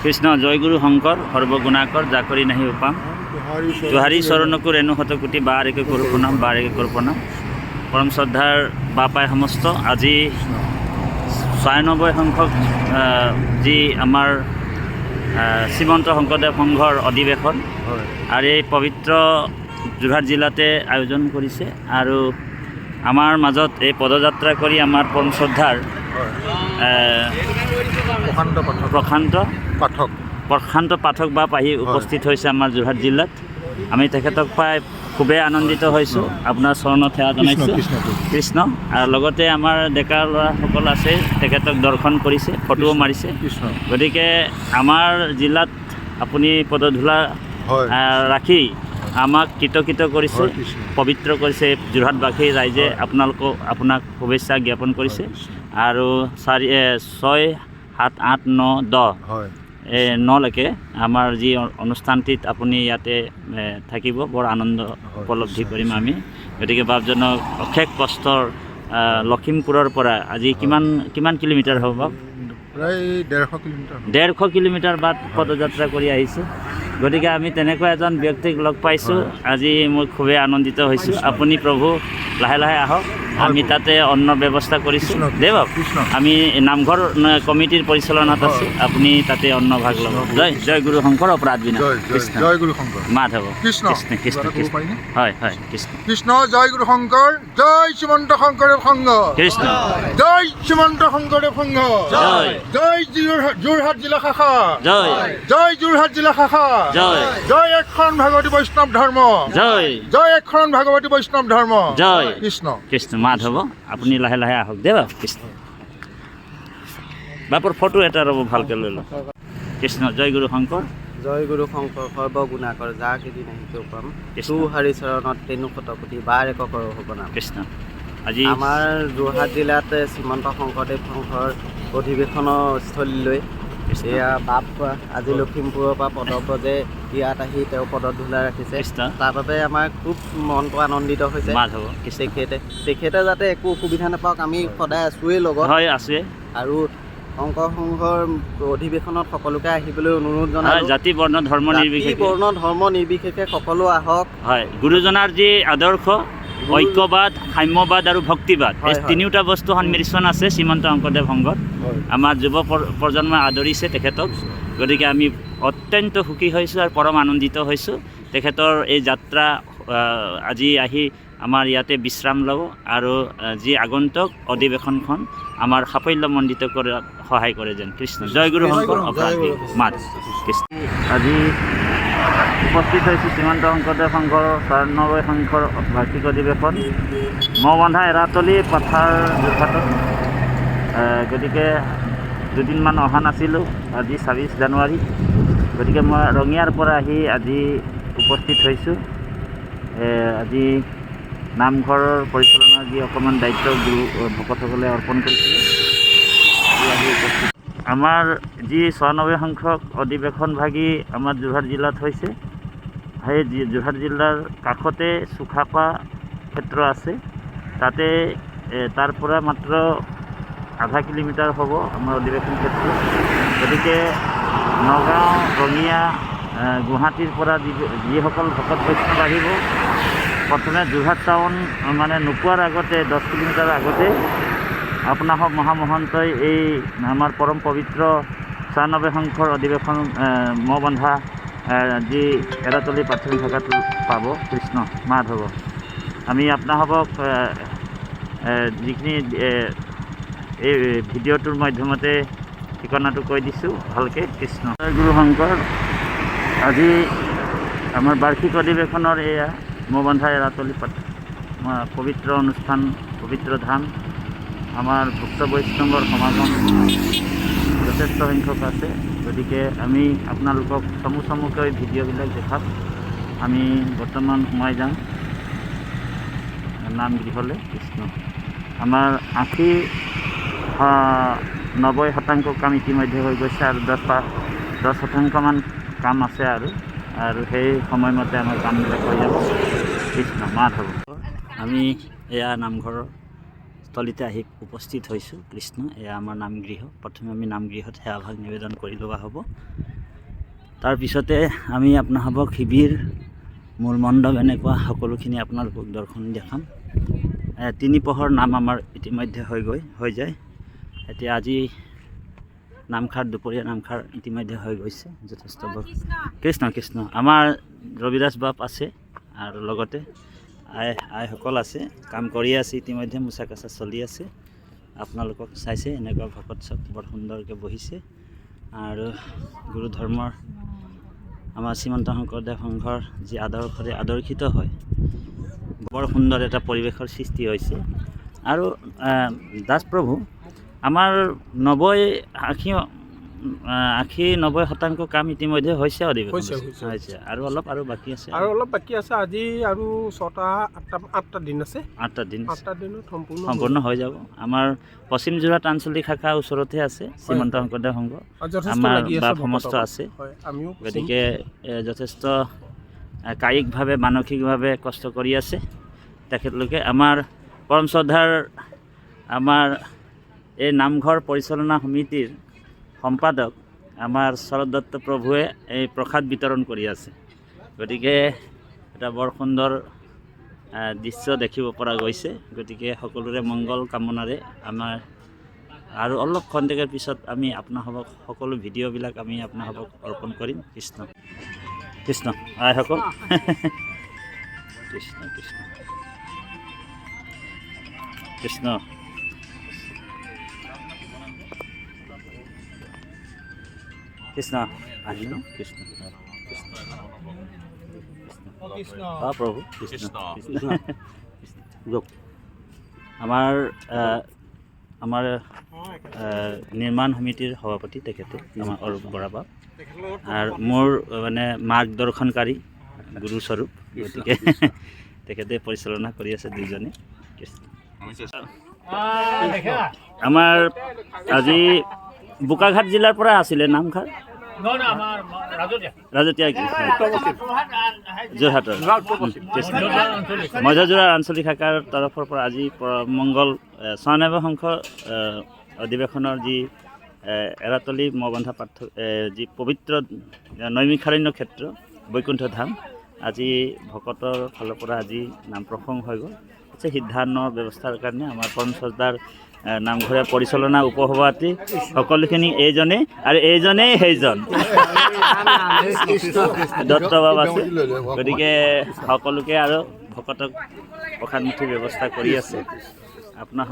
কৃষ্ণ জয়গুৰু শঙ্কৰ সৰ্বগুণাকৰ জাকৰি নাহি উপাম জোহাৰি চৰণকো ৰেণু শতকোটি বাৰ একে কৰোঁ প্ৰণাম বাৰ একে কৰোঁ প্ৰণাম পৰম শ্ৰদ্ধাৰ বাপাই সমস্ত আজি 96 সংখ্যক যি আমাৰ শ্ৰীমন্ত শংকৰদেৱ সংঘৰ অধিৱেশন আৰু এই পবিত্ৰ যোৰহাট জিলাতে আয়োজন কৰিছে আৰু আমাৰ মাজত এই পদযাত্ৰা কৰি আমাৰ পৰম শ্ৰদ্ধাৰ প্ৰশান্ত পাঠক বাপ আহি উপস্থিত হৈছে আমাৰ যোৰহাট জিলাত। আমি তেখেতক পাই খুবেই আনন্দিত হৈছোঁ। আপোনাৰ চৰণত সেৱা জনাইছোঁ কৃষ্ণ। আৰু লগতে আমাৰ ডেকা ল'ৰাসকল আছে, তেখেতক দৰ্শন কৰিছে, ফটোও মাৰিছে। গতিকে আমাৰ জিলাত আপুনি পদধূলা ৰাখি আমাক কৃতকৃত কৰিছে, পবিত্ৰ কৰিছে। যোৰহাটবাসী ৰাইজে আপোনাক শুভেচ্ছা জ্ঞাপন কৰিছে। আৰু 4, 6, 7, 8, 9, 10 9লৈকে আমাৰ যি অনুষ্ঠানটিত আপুনি ইয়াতে থাকিব, বৰ আনন্দ উপলব্ধি কৰিম আমি। গতিকে বাপজনক অশেষ কষ্টৰ লখিমপুৰৰ পৰা আজি কিমান কিলোমিটাৰ হ'ব বাপ? প্ৰায় 150 কিলোমিটাৰ। 150 কিলোমিটাৰ বাট পদযাত্ৰা কৰি আহিছে। গতিকে আমি তেনেকুৱা এজন ব্যক্তিক লগ পাইছোঁ। আজি মই খুবেই আনন্দিত হৈছোঁ। আপুনি প্ৰভু লাহে লাহে আহক। আমি তাতে অন্ন ব্যৱস্থা কৰিছোঁ দেই বাপ। আমি নামঘৰ কমিটিৰ পৰিচালনাত আছোঁ, আপুনি তাতে অন্ন ভাগ ল'ব। জয় গুৰু শংকৰ অপৰাধ বিনা কৃষ্ণ। জয় গুৰু শংকৰ মাধৱ কৃষ্ণ কৃষ্ণ কৃষ্ণ। হয় হয় কৃষ্ণ কৃষ্ণ। জয় গুৰু শংকৰ। জয় শ্ৰীমন্ত শংকৰদেৱ সংঘ। কৃষ্ণ। জয় শ্ৰীমন্ত শংকৰদেৱ সংঘ। জয়। জয় যোৰহাট জিলা শাখা। জয়। জয় যোৰহাট জিলা শাখা। জয়। জয় একশৰণ ভাগৱতী বৈষ্ণৱ ধৰ্ম। জয়। জয় একশৰণ ভাগৱতী বৈষ্ণৱ ধৰ্ম। জয় কৃষ্ণ কৃষ্ণ। মাধৱ আপুনি লাহে লাহে আহক দেই বাপ। কৃষ্ণ। বাপৰ ফটো এটা ৰ'ব, ভালকৈ লৈ লওক। কৃষ্ণ। জয় গুৰু শংকৰ। জয় গুৰু শংকৰ সৰ্বগুণাকৰ যা কেদি নাহি কেও পাম সুহাৰি চৰণত তেনু শতকোটি বাৰ এক কৰোঁ প্ৰণাম। কৃষ্ণ। আজি আমাৰ যোৰহাট জিলাত শ্ৰীমন্ত শংকৰদেৱ সংঘৰ অধিৱেশনৰ স্থলীলৈ এয়া বাপ আজি লখিমপুৰৰ পৰা পদব্ৰজে ইয়াত আহি তেওঁ পদধূলা ৰাখিছে। তাৰ বাবে আমাৰ খুব মনটো আনন্দিত হৈছে। মাধৱ তেখেতে যাতে একো অসুবিধা নাপাওক, আমি সদায় আছোৱেই লগত। হয় আছে। আৰু শংকৰ সংঘৰ অধিৱেশনত সকলোকে আহিবলৈ অনুৰোধ জনাওঁ। জাতি বৰ্ণ ধৰ্ম নিৰ্বিশেষে সকলো আহক। হয়, গুৰুজনাৰ যি আদৰ্শ ঐক্যবাদ, সাম্যবাদ আৰু ভক্তিবাদ, এই তিনিওটা বস্তু সন্মিশ্ৰণ আছে শ্ৰীমন্ত শংকৰদেৱ সংঘত। আমাৰ যুৱ প্ৰজন্মই আদৰিছে তেখেতক। গতিকে আমি অত্যন্ত সুখী হৈছোঁ আৰু পৰম আনন্দিত হৈছোঁ। তেখেতৰ এই যাত্ৰা আজি আহি আমাৰ ইয়াতে বিশ্ৰাম ল'ব আৰু যি আগন্তুক অধিৱেশনখন আমাৰ সাফল্যমণ্ডিত কৰাত সহায় কৰে যেন। কৃষ্ণ। জয় গুৰু শংকৰ অপৰাধ মাধৱ কৃষ্ণ। আজি উপস্থিত হৈছে শ্ৰীমন্ত শংকৰদেৱ সংঘৰ 94 সংখ্যৰ বাৰ্ষিক অধিৱেশন মহবন্ধা এৰাতলি পথাৰ যোৰহাটত। গতিকে দুদিনমান অহা নাছিলোঁ, আজি 26 জানুৱাৰী। গতিকে মই ৰঙিয়াৰ পৰা আহি আজি উপস্থিত হৈছোঁ। আজি নামঘৰৰ পৰিচালনাৰ যি অকণমান দায়িত্ব গুৰু ভকতসকলে অৰ্পণ কৰিছিলে, আজি উপস্থিত। আমাৰ যি 96 সংখ্যক অধিৱেশনভাগী আমাৰ যোৰহাট জিলাত হৈছে, সেই যোৰহাট জিলাৰ কাষতে চুকাফা ক্ষেত্ৰ আছে। তাতে তাৰ পৰা মাত্ৰ আধা কিলোমিটাৰ হ'ব আমাৰ অধিৱেশন ক্ষেত্ৰ। গতিকে নগাঁও, ৰঙিয়া, গুৱাহাটীৰ পৰা যিসকল ভকত বৈষ্ণৱ আহিব, প্ৰথমে যোৰহাট টাউন মানে নোপোৱাৰ আগতে 10 কিলোমিটাৰ আগতে আপোনাসৱ মহামহন্তই এই আমাৰ পৰম পবিত্ৰ 96 সংখ্যৰ অধিৱেশন মহবন্ধা যি এৰাতলি প্ৰাথমিক শাখাটো পাব। কৃষ্ণ। মাধৱ আমি আপোনাসৱক যিখিনি এই ভিডিঅ'টোৰ মাধ্যমতে ঠিকনাটো কৈ দিছোঁ ভালকৈ। কৃষ্ণ। জয় গুৰু শংকৰ। আজি আমাৰ বাৰ্ষিক অধিৱেশনৰ এয়া মহবন্ধা এৰাতলি পবিত্ৰ অনুষ্ঠান, পবিত্ৰ ধাম। আমাৰ ভক্ত বৈষ্ণৱৰ সমাগম যথেষ্ট সংখ্যক আছে। গতিকে আমি আপোনালোকক চমুকৈ ভিডিঅ'বিলাক দেখাম। আমি বৰ্তমান সোমাই যাম নামগৃহলৈ। কৃষ্ণ। আমাৰ 80-90% কাম ইতিমধ্যে হৈ গৈছে আৰু 10% কাম আছে আৰু সেই সময়মতে আমাৰ কামবিলাক হৈ যাব। কৃষ্ণ। মাধৱ আমি এয়া নামঘৰৰ স্থলীতে আহি উপস্থিত হৈছোঁ। কৃষ্ণ, এয়া আমাৰ নামগৃহ। প্ৰথমে আমি নামগৃহত সেৱাভাগ নিবেদন কৰি লোৱা হ'ব। তাৰপিছতে আমি আপোনালোকক শিবিৰ, মূল মণ্ডপ এনেকুৱা সকলোখিনি আপোনালোকক দৰ্শন দেখাম। তিনি পহৰ নাম আমাৰ ইতিমধ্যে হৈ যায়। এতিয়া আজি নামখাৰ, দুপৰীয়া নামখাৰ ইতিমধ্যে হৈ গৈছে যথেষ্ট। কৃষ্ণ কৃষ্ণ। আমাৰ ৰবিদাস বাপ আছে আৰু লগতে আইসকল আছে, কাম কৰি আছে ইতিমধ্যে, মোচা কাচা চলি আছে। আপোনালোকক চাইছে এনেকুৱা ভকত চব বৰ সুন্দৰকৈ বহিছে। আৰু গুৰু ধৰ্মৰ আমাৰ শ্ৰীমন্ত শংকৰদেৱ সংঘৰ যি আদৰ্শৰে আদৰ্শিত হয়, বৰ সুন্দৰ এটা পৰিৱেশৰ সৃষ্টি হৈছে। আৰু দাসপ্ৰভু আমাৰ 80-90% কাম ইতিমধ্যে হৈছে অধিৱেশন হৈছে, আৰু অলপ বাকী আছে, আজি আৰু 8টা দিন আছে। 8টা দিনত সম্পূৰ্ণ হৈ যাব। আমাৰ পশ্চিম যোৰহাট আঞ্চলিক শাখা ওচৰতে আছে শ্ৰীমন্ত শংকৰদেৱ সংঘ, আমাৰ বাপ সমস্ত আছে। গতিকে যথেষ্ট কায়িকভাৱে মানসিকভাৱে কষ্ট কৰি আছে তেখেতলোকে। আমাৰ পৰম শ্ৰদ্ধাৰ আমাৰ এই নামঘৰ পৰিচালনা সমিতিৰ সম্পাদক আমাৰ শৰৎ দত্ত প্ৰভুৱে এই প্ৰসাদ বিতৰণ কৰি আছে। গতিকে এটা বৰ সুন্দৰ দৃশ্য দেখিব পৰা গৈছে। গতিকে সকলোৰে মংগল কামনাৰে আমাৰ আৰু অলপ খন্তেকৰ পিছত আমি আপোনালোকক সকলো ভিডিঅ'বিলাক আমি আপোনালোকক অৰ্পণ কৰিম। কৃষ্ণ কৃষ্ণ। আইসকল কৃষ্ণ কৃষ্ণ কৃষ্ণ। কৃষ্ণ আহিল কৃষ্ণ কৃষ্ণ কৃষ্ণ। প্ৰভু কৃষ্ণ কৃষ্ণ। আমাৰ নিৰ্মাণ সমিতিৰ সভাপতি তেখেতে আমাৰ অৰূপ বৰা বাপ, আৰু মোৰ মানে মাৰ্গদৰ্শনকাৰী গুৰুস্বৰূপ। গতিকে তেখেতে পৰিচালনা কৰি আছে দুইজনে। আমাৰ আজি বোকাঘাট জিলাৰ পৰা আছিলে নামখাৰ, ৰাজতীয়া যোৰহাটৰ মধ্যযোৰা আঞ্চলিক শাখাৰ তৰফৰ পৰা আজি মংগল 96 সংখ্যক অধিৱেশনৰ যি এৰাতলি মবন্ধা যি পবিত্ৰ নৈমিষাৰণ্য ক্ষেত্ৰ বৈকুণ্ঠ ধাম, আজি ভকতৰ ফালৰ পৰা আজি নাম প্ৰসংগ হৈ গ'ল। সিদ্ধান্তৰ ব্যৱস্থাৰ কাৰণে আমাৰ পৰম শ্ৰদ্ধাৰ নামঘৰীয়া পৰিচালনা উপসভাপতি সকলোখিনি এইজনেই, আৰু এইজনেই সেইজন দত্ত বাবা আছে। গতিকে সকলোকে আৰু ভকতক প্ৰসাদমুঠিৰ ব্যৱস্থা কৰি আছে। আপোনাক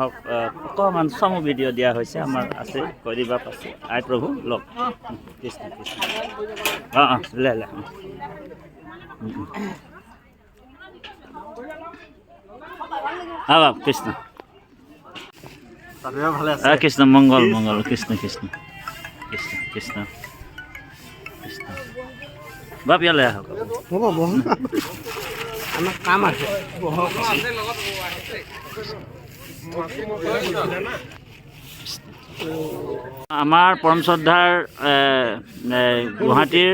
অকণমান চমু ভিডিঅ' দিয়া হৈছে। আমাৰ আছে কৈৰী বাপ আছে, আই প্ৰভু লগ কৃষ্ণ কৃষ্ণ। লে বাপ কৃষ্ণ কৃষ্ণ। মংগল মংগল। কৃষ্ণ কৃষ্ণ কৃষ্ণ কৃষ্ণ কৃষ্ণ। বাপ ইয়ালৈ আহক। আমাৰ কাম আছে। আমাৰ পৰম শ্ৰদ্ধাৰ গুৱাহাটীৰ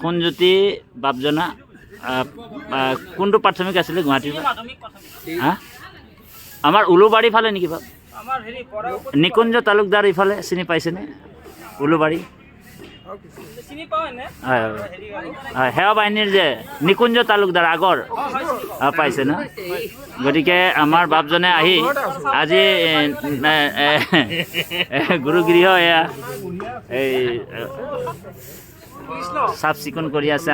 সোণজ্যোতি বাপজনা কোনটো প্ৰাথমিক আছিলে গুৱাহাটীৰ? আমাৰ উলুবাৰী ফালে নেকি বাপ? নিকুঞ্জ তালুকদাৰ ইফালে চিনি পাইছেনে? উলুবাৰী হয়, সেৱা বাহিনীৰ যে নিকুঞ্জ তালুকদাৰ আগৰ পাইছে ন? গতিকে আমাৰ বাপজনে আহি আজি গুৰুগৃহ এয়া এই চাফ চিকুণ কৰি আছে।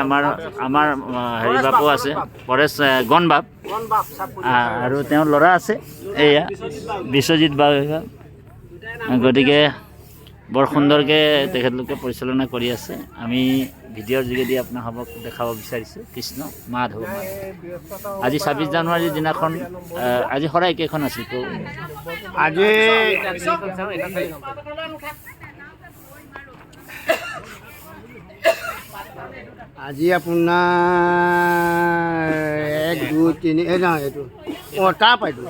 আমাৰ হেৰি বাপো আছে, পৰেশ গণ বাপ, আৰু তেওঁৰ ল'ৰা আছে এয়া বিশ্বজিৎ বাপ। গতিকে বৰ সুন্দৰকৈ তেখেতলোকে পৰিচালনা কৰি আছে। আমি ভিডিঅ'ৰ যোগেদি আপোনালোকক দেখাব বিচাৰিছোঁ। কৃষ্ণ মাধৱ। আজি 26 জানুৱাৰীৰ দিনাখন আজি শৰাই কেইখন আছিল? আজি আপোনাৰ 1 2 3 এইটো তাৰ পাইছোঁ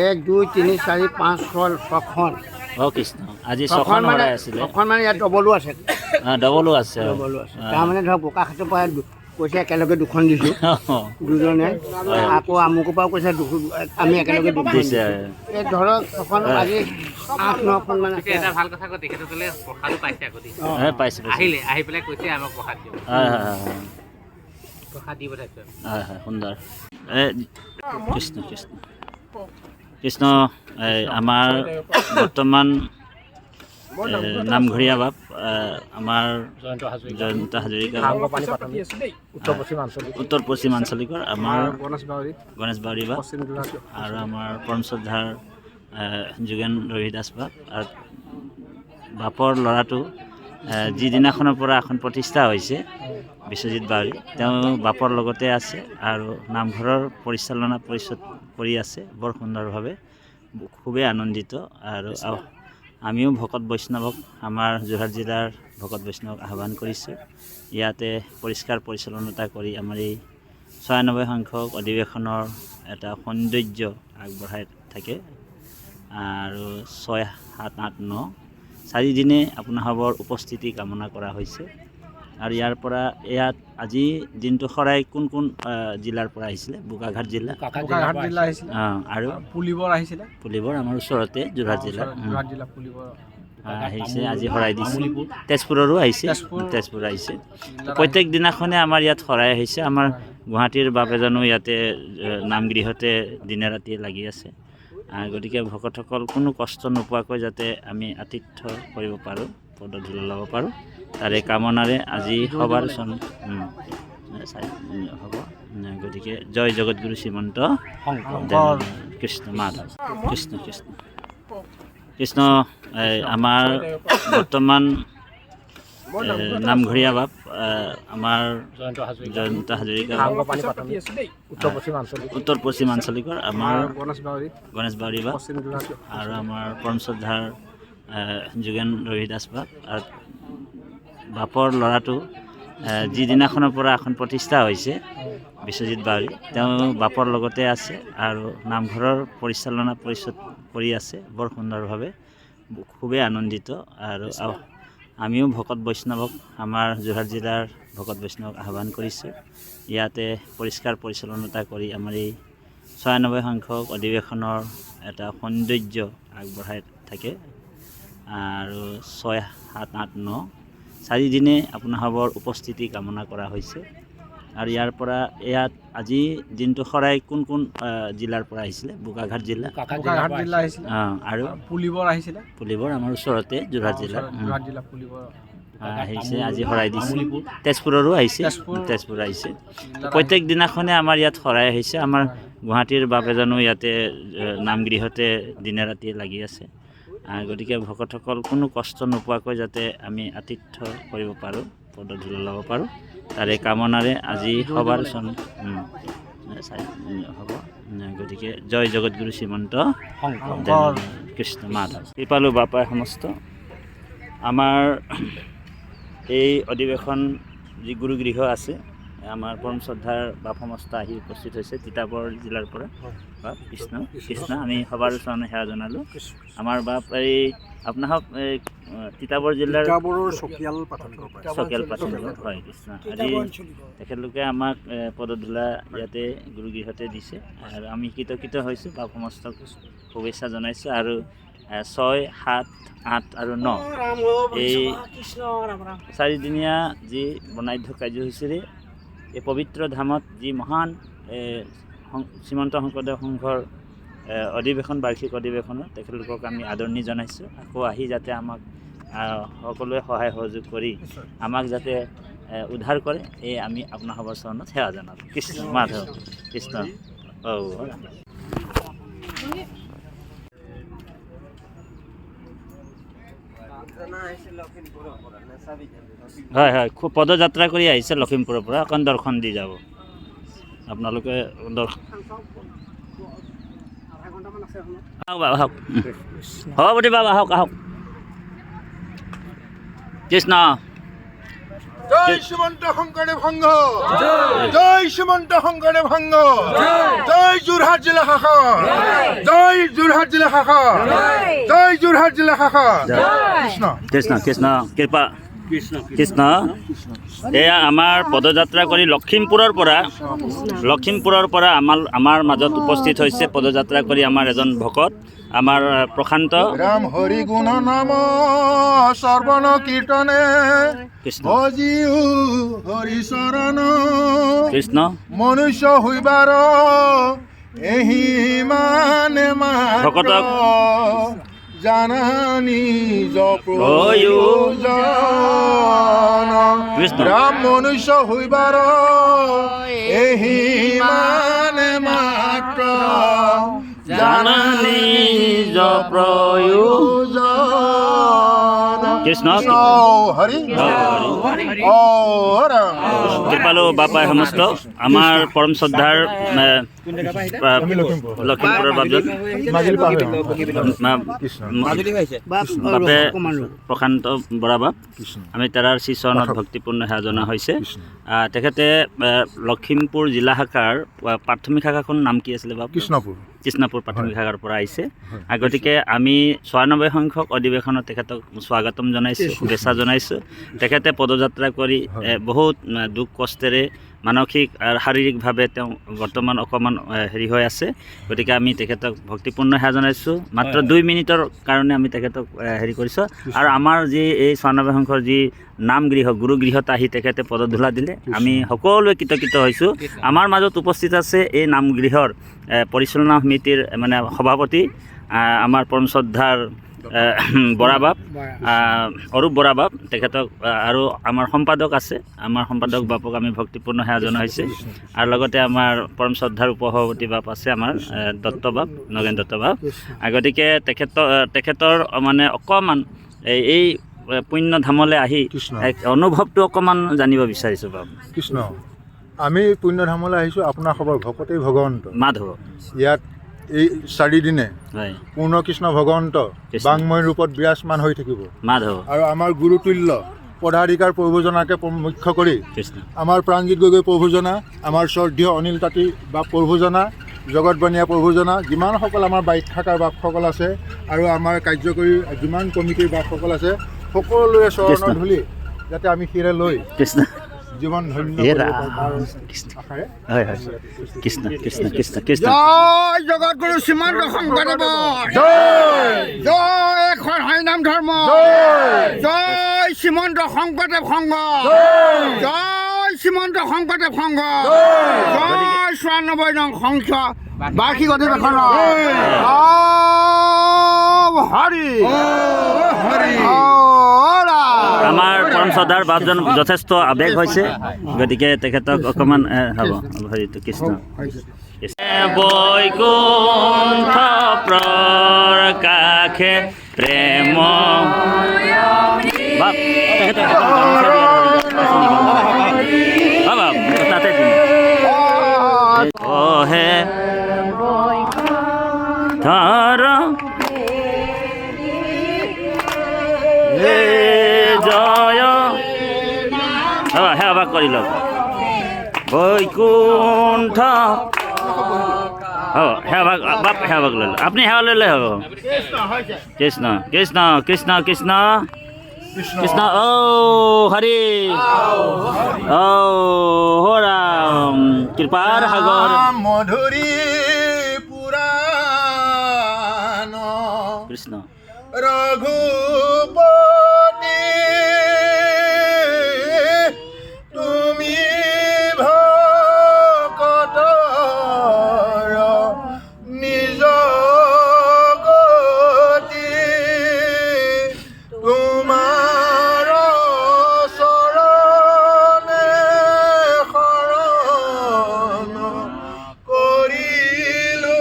1 2 3 4 5 6খন। কৃষ্ণ। আজি 6খন শৰাই আছিলে। 6খন মানে ইয়াত ডবলো আছে। ডবলো আছে। তাৰমানে ধৰক বোকাখাটৰ পৰা কৈছে একেলগে দুখন দিছোঁ দুজনে আকৌ আমুকৰ পৰাও কৈছে আমি একেলগে দিছে এই ধৰক এখন আজি 8-9খন মান আছে। এটা ভাল কথা কৈ তেখেতসকলে প্ৰসাদো পাইছে আগতে পাইছে আহি পেলাই কৈছে আমাক প্ৰসাদ দিয়ক প্ৰসাদ দি পঠাইছে হয় হয় সুন্দৰ কৃষ্ণ কৃষ্ণ কৃষ্ণ আমাৰ বৰ্তমান নামঘৰীয়া বাপ আমাৰ জয়ন্ত হাজৰিকা উত্তৰ পশ্চিম আঞ্চলিকৰ আমাৰ গণেশ বাউৰী বাপ আৰু আমাৰ পৰম শ্ৰদ্ধাৰ যোগেন ৰবিদাস বাপ আৰু বাপৰ ল'ৰাটো যিদিনাখনৰ পৰা এখন প্ৰতিষ্ঠা হৈছে বিশ্বজিৎ বাউৰী তেওঁ বাপৰ লগতে আছে আৰু নামঘৰৰ পৰিচালনা পৰিষদ কৰি আছে বৰ সুন্দৰভাৱে খুবেই আনন্দিত আৰু আমিও ভকত বৈষ্ণৱক আমাৰ যোৰহাট জিলাৰ ভকত বৈষ্ণৱক আহ্বান কৰিছোঁ ইয়াতে পৰিষ্কাৰ পৰিচালনতা কৰি আমাৰ এই ৯৬ সংখ্যক অধিৱেশনৰ এটা সৌন্দৰ্য আগবঢ়াই থাকে আৰু ৬, ৭, ৮, ৯ চাৰিদিনে আপোনাসৱৰ উপস্থিতি কামনা কৰা হৈছে আৰু ইয়াৰ পৰা ইয়াত আজি দিনটো শৰাই কোন কোন জিলাৰ পৰা আহিছিলে? বোকাঘাট জিলা আহিছিলে আৰু পুলিবৰ আমাৰ ওচৰতে যোৰহাট জিলা আহিছে আজি শৰাই দিছে তেজপুৰৰো আহিছে তেজপুৰ আহিছে প্ৰত্যেক দিনাখনে আমাৰ ইয়াত শৰাই আহিছে আমাৰ গুৱাহাটীৰ বাপ এজনো ইয়াতে নামগৃহতে দিনে ৰাতিয়ে লাগি আছে গতিকে ভকতসকল কোনো কষ্ট নোপোৱাকৈ যাতে আমি আতিথ্য কৰিব পাৰোঁ পদধূলি ল'ব পাৰোঁ তাৰে কামনাৰে আজি সবাৰ হ'ব গতিকে জয় জগতগুৰু শ্ৰীমন্ত কৃষ্ণ মাধৱ কৃষ্ণ কৃষ্ণ কৃষ্ণ আমাৰ বৰ্তমান নামঘৰীয়া বাপ আমাৰ জয়ন্ত হাজৰিকা উত্তৰ পশ্চিম আঞ্চলিকৰ আমাৰ গণেশ বাউৰী বাপ আৰু আমাৰ পৰম শ্ৰদ্ধাৰ যোগেন ৰবিদাস বাপ আৰু বাপৰ ল'ৰাটো যিদিনাখনৰ পৰা এখন প্ৰতিষ্ঠা হৈছে বিশ্বজিৎ বাউৰী তেওঁ বাপৰ লগতে আছে আৰু নামঘৰৰ পৰিচালনা পৰিষদ কৰি আছে বৰ সুন্দৰভাৱে খুবেই আনন্দিত আৰু আমিও ভকত বৈষ্ণৱক আমাৰ যোৰহাট জিলাৰ ভকত বৈষ্ণৱক আহ্বান কৰিছোঁ ইয়াতে পৰিষ্কাৰ পৰিচালনতা কৰি আমাৰ এই ৯৬ সংখ্যক অধিৱেশনৰ এটা সৌন্দৰ্য আগবঢ়াই থাকে আৰু ৬, ৭, ৮, ৯ চাৰিদিনে আপোনাসৱৰ উপস্থিতি কামনা কৰা হৈছে আৰু ইয়াৰ পৰা ইয়াত আজি দিনটো শৰাই কোন কোন জিলাৰ পৰা আহিছিলে? বোকাঘাট জিলা আৰু পুলিবৰ আমাৰ ওচৰতে যোৰহাট জিলা আহিছে আজি শৰাই দিছে তেজপুৰৰো আহিছে তেজপুৰ আহিছে প্ৰত্যেক দিনাখনে আমাৰ ইয়াত শৰাই আহিছে আমাৰ গুৱাহাটীৰ বাপ এজনো ইয়াতে নামগৃহতে দিনে ৰাতিয়ে লাগি আছে গতিকে ভকতসকল কোনো কষ্ট নোপোৱাকৈ যাতে আমি আতিথ্য কৰিব পাৰোঁ পদধূলি ল'ব পাৰোঁ তাৰে কামনাৰে আজি সবাৰ হ'ব গতিকে জয় জগতগুৰু শ্ৰীমন্ত কৃষ্ণ মাধৱ কৃপালু বাপাই সমস্ত আমাৰ এই অধিৱেশন যি গুৰুগৃহ আছে আমাৰ পৰম শ্ৰদ্ধাৰ বাপ সমস্ত আহি উপস্থিত হৈছে তিতাবৰ জিলাৰ পৰা বাপ কৃষ্ণ কৃষ্ণ আমি সবাৰ ওচৰতে সেৱা জনালোঁ আমাৰ বাপ এই আপোনাক তিতাবৰ জিলাৰ চকিয়াল পাঠক হয় কৃষ্ণ আজি তেখেতলোকে আমাক পদধূলা ইয়াতে গুৰুগৃহতে দিছে আৰু আমি কৃতকৃত হৈছোঁ বাপ সমস্তক শুভেচ্ছা জনাইছোঁ আৰু ৬, ৭, ৮ আৰু ৯ এই চাৰিদিনীয়া যি বৰ্ণাঢ্য কাৰ্যসূচীৰে এই পবিত্ৰ ধামত যি মহান শ্ৰীমন্ত শংকৰদেৱ সংঘৰ অধিৱেশন বাৰ্ষিক অধিৱেশনত তেখেতলোকক আমি আদৰণি জনাইছোঁ আকৌ আহি যাতে আমাক সকলোৱে সহায় সহযোগ কৰি আমাক যাতে উদ্ধাৰ কৰে এই আমি আপোনাসৱৰ চৰণত সেৱা জনালোঁ কৃষ্ণ মাধৱ কৃষ্ণ হয় হয় খুব পদযাত্ৰা কৰি আহিছে লখিমপুৰৰ পৰা অকণ দৰ্শন দি যাব আপোনালোকে আহক সভাপতি বাবা আহক আহক কৃষ্ণ জয় শ্ৰীমন্ত শংকৰদেৱ সংঘ জয় শ্ৰীমন্ত শংকৰদেৱ সংঘ জয় যোৰহাট জিলা শাখা জয় যোৰহাট জিলা শাখা জয় যোৰহাট জিলা শাখা কৃষ্ণ কৃষ্ণ কৃষ্ণ কৃপা কৃষ্ণ এয়া আমাৰ পদযাত্ৰা কৰি লখিমপুৰৰ পৰা আমাৰ মাজত উপস্থিত হৈছে পদযাত্ৰা কৰি আমাৰ এজন ভকত আমাৰ প্ৰশান্ত রাম হরি গুণ নাম শ্রবণ কীর্তনে কৃষ্ণ ভজিউ হরি শরণ কৃষ্ণ মনুষ্য হইবার এহি মানে ভকতক জানানি কৃষ্ণ রাম মনুষ্য হইবার এহি মানে মাত্র জানানি কৃষ্ণ হরি কৃপালু বাপাই সমস্ত আমাৰ পৰম শ্ৰদ্ধাৰ লখিমপুৰৰ বাবজত বাপে প্ৰশান্ত বৰা বাপ আমি তাৰ শ্ৰীচৰণত ভক্তিপূৰ্ণ সেৱা জনা হৈছে তেখেতে লখিমপুৰ জিলা শাখাৰ প্ৰাথমিক শাখাখন নাম কি আছিলে বাপ কৃষ্ণপুৰ প্ৰাথমিক শাখাৰ পৰা আহিছে গতিকে আমি ৯৬ সংখ্যক অধিৱেশনত তেখেতক স্বাগতম জনাইছোঁ শুভেচ্ছা জনাইছোঁ তেখেতে পদযাত্ৰা কৰি বহুত দুখ কষ্টেৰে মানসিক আৰু শাৰীৰিকভাৱে তেওঁ বৰ্তমান অকণমান হেৰি হৈ আছে গতিকে আমি তেখেতক ভক্তিপূৰ্ণ সেৱা জনাইছোঁ মাত্ৰ ২ মিনিটৰ কাৰণে আমি তেখেতক হেৰি কৰিছোঁ আৰু আমাৰ যি এই ৯৬ সংখ্যৰ যি নামগৃহ গুৰুগৃহত আহি তেখেতে পদধূলা দিলে আমি সকলোৱে কৃতকৃত হৈছোঁ আমাৰ মাজত উপস্থিত আছে এই নামগৃহৰ পৰিচালনা সমিতিৰ মানে সভাপতি আমাৰ পৰম শ্ৰদ্ধাৰ বৰা বাপ অৰূপ বৰা বাপ তেখেতক আৰু আমাৰ সম্পাদক আছে আমাৰ সম্পাদক বাপক আমি ভক্তিপূৰ্ণ সেৱা জনোৱা হৈছে আৰু লগতে আমাৰ পৰম শ্ৰদ্ধাৰ উপসভাপতি বাপ আছে আমাৰ দত্ত বাপ নগেন দত্ত বাপ গতিকে তেখেতৰ মানে অকণমান এই পুণ্য ধামলৈ আহি অনুভৱটো অকণমান জানিব বিচাৰিছোঁ বাপ কৃষ্ণ আমি পুণ্যধামলৈ আহিছোঁ আপোনাৰ খবৰ ভকতেই ভগৱন্ত মাধৱ ইয়াত এই 4 দিনে হয় পূৰ্ণ কৃষ্ণ ভগৱন্ত বাংময় ৰূপত বিৰাজমান হৈ থাকিব মাধৱ আৰু আমাৰ গুৰুতুল্য পদাধিকাৰ প্ৰভুজনাকে মুখ্য কৰি কৃষ্ণ আমাৰ প্ৰাণজিৎ গগৈ প্ৰভুজনা আমাৰ শ্ৰদ্ধেয় অনিল তাঁতী বা প্ৰভুজনা জগতবনীয়া প্ৰভুজনা যিমানসকল আমাৰ ব্যাখ্যাকাৰ বাপসকল আছে আৰু আমাৰ কাৰ্যকৰী যিমান কমিটিৰ বাপসকল আছে সকলোৰে চৰণৰ ধূলি যাতে আমি সিৰে লৈ কৃষ্ণ জীৱন ধন্য আশাৰে হয় হয় কৃষ্ণ কৃষ্ণ কৃষ্ণ কৃষ্ণ জয় জগতগুৰু শ্ৰীমন্ত শংকৰদেৱ জয় এখন হৰিনাম ধৰ্ম জয় শ্ৰীমন্ত শংকৰদেৱ সংঘ জয় শ্ৰীমন্ত শংকৰদেৱ সংঘ জয় ৯৪ নং সংঘ বাৰ্ষিক অধিৱেশন হৰি হৰি আমাৰ পৰম শ্ৰদ্ধাৰ বাপজন যথেষ্ট আৱেগ হৈছে গতিকে তেখেতক অকণমান হ'ব হৰিটো কৃষ্ণ বৈকুণ্ঠ প্ৰকাশে প্ৰেম বাপ তেখেতক তাতে হে ধৰ জয় সেৱা কৰি লওক বৈকুণ্ঠ হ'ব সেৱা বাপ সেৱা লৈ লওক আপুনি সেৱা ল'লে হ'ব কৃষ্ণ কৃষ্ণ কৃষ্ণ কৃষ্ণ কৃষ্ণ হৰি ৰাম কৃপাৰ সাগৰ মধুৰী পুৰাণ কৃষ্ণ ৰঘুপতি তুমি ভকতৰ নিজ গতি তোমাৰ চৰণে শৰণ কৰিলো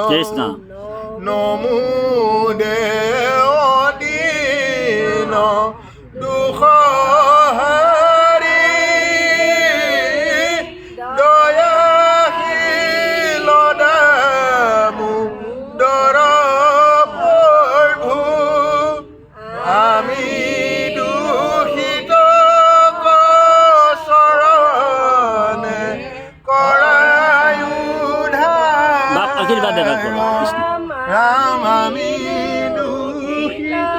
কৃষ্ণ নমো দেদিন দুখ হাৰি দয়াশীল দামোদৰ প্ৰভু আমি দূষিত চৰণে কৰায় বাপ আশীৰ্বাদ দেৱাক কৃষ্ণ ৰাম আমি দুষিত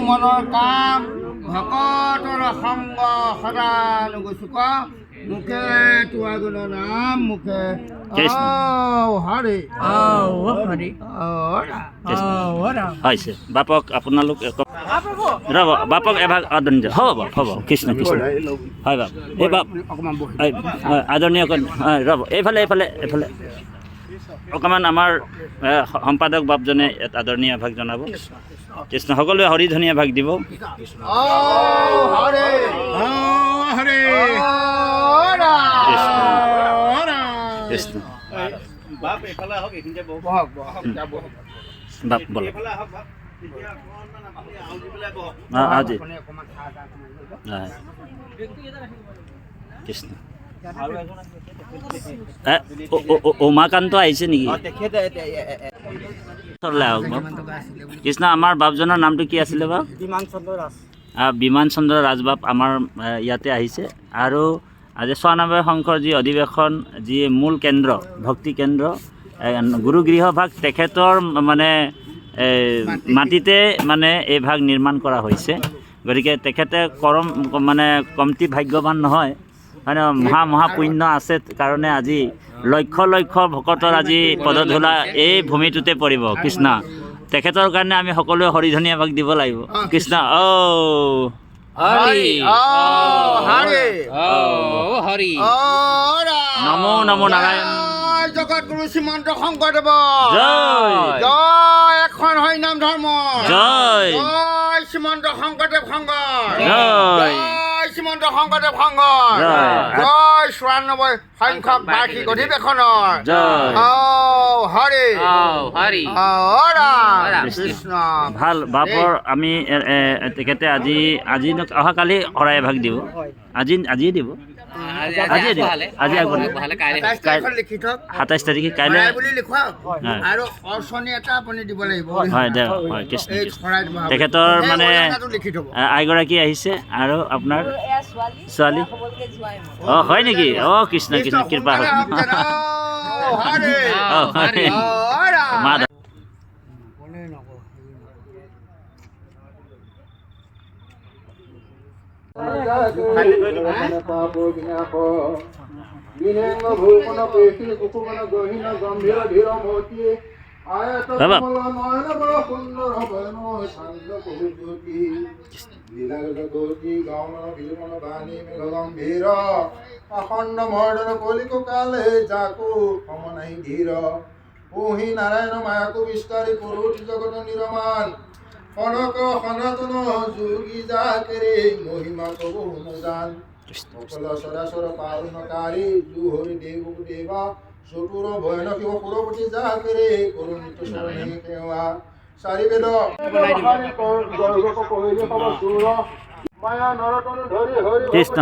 মনৰ কাম ভকতৰ সংগ সদা নুগুচুক মুখে তোমাৰ গুণ নাম মুখে কৃষ্ণ। হৰি হৈছে বাপক আপোনালোক ৰ'ব বাপক এভাগ আদৰণি দিয়ক হ'ব কৃষ্ণ কৃষ্ণ হয় বাপ এই বাপ আদৰণি অকণ ৰ'ব এইফালে অকণমান আমাৰ সম্পাদক বাপজনে ইয়াত আদৰণীয় এভাগ জনাব কৃষ্ণ সকলোৱে হৰিধ্বনি এভাগ দিব হৰি হৰি কৃষ্ণ বাপ এইফালে আহক এইখিনিতে বহক বাপ বলক আজি কৃষ্ণ উমাকান্ত আহিছে নেকি কৃষ্ণ আমাৰ বাপজনৰ নামটো কি আছিলে বাপ বিমান চন্দ্ৰ ৰাজ বাপ আমাৰ ইয়াতে আহিছে আৰু আজি ৯৬ সংঘৰ যি অধিৱেশন যি মূল কেন্দ্ৰ ভক্তি কেন্দ্ৰ গুৰুগৃহ ভাগ তেখেতৰ মানে মাটিতে মানে এই ভাগ নিৰ্মাণ কৰা হৈছে গতিকে তেখেতে মানে কমটি ভাগ্যৱান নহয় মানে মহা পুণ্য আছে কাৰণে আজি লক্ষ লক্ষ ভকতৰ আজি পদধূলা এই ভূমিটোতে পৰিব কৃষ্ণ তেখেতৰ কাৰণে আমি সকলোৱে হৰিধ্বনি এভাগ দিব লাগিব কৃষ্ণ হৰি হৰি হৰি নমো নমো নাৰায়ণ জগতগুৰু শ্ৰীমন্ত শংকৰদেৱ জয় জয় এখন হয় নাম ধৰ্ম জয় জয় শ্ৰীমন্ত শংকৰদেৱ সংঘ জয় শ্ৰীমন্ত শংকৰদেৱ সংঘ জয়। জয় ৯৪ সংখ্যক বাৰ্ষিক অধিৱেশনৰ জয় হৰি হৰি কৃষ্ণ ভাল বাপৰ আমি তেখেতে আজি অহাকালি শৰাই এভাগ দিব আজিয়ে দিব আজিয়ে দিব আজি আগতে ২৭ তাৰিখত লিখি থওক ২৭ তাৰিখে কাইলৈ শৰাই বুলি লিখুৱাওক হয়। আৰু অৰ্চনী এটা আপুনি দিব লাগিব হয় দে হয় কৃষ্ণ এই কৃষ্ণ শৰাইত বহাব। তেখেতৰ এই মানে অৰিহণাটো লিখি থ'ব আইগৰাকী আহিছে আৰু আপোনাৰ ছোৱালী হয় নেকি কৃষ্ণ কৃষ্ণ কৃপা হওক হৰি হৰি মা বাবা অখণ্ড মৰ্দন কলিকো কালে যাকো সম নাই ধীৰ পুহি নাৰায়ণ মায়াকো বিস্তাৰি পুৰুষ জগত নিৰমান কনক সনাতন যোগী যাকেৰে মহিমা কবু নজান সকল সদাচৰ পালনকাৰী জুহৰি দেৱ দেৱা চতুৰ ভয়ন শিৱ পুৰপতি যাকেৰে কৰুণিত শৰণে সেৱা চাৰি বেদ মায়া নৰতন ধৰি হৰি কৃষ্ণ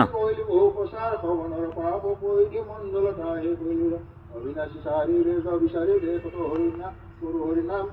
প্ৰচাৰ ভৱনৰ পাপ পৈধি মণ্ডল ঠাই অবিনাশী চাৰি ৰে বিচাৰি ৰে কত হৰিনাম গুৰু হৰিনাম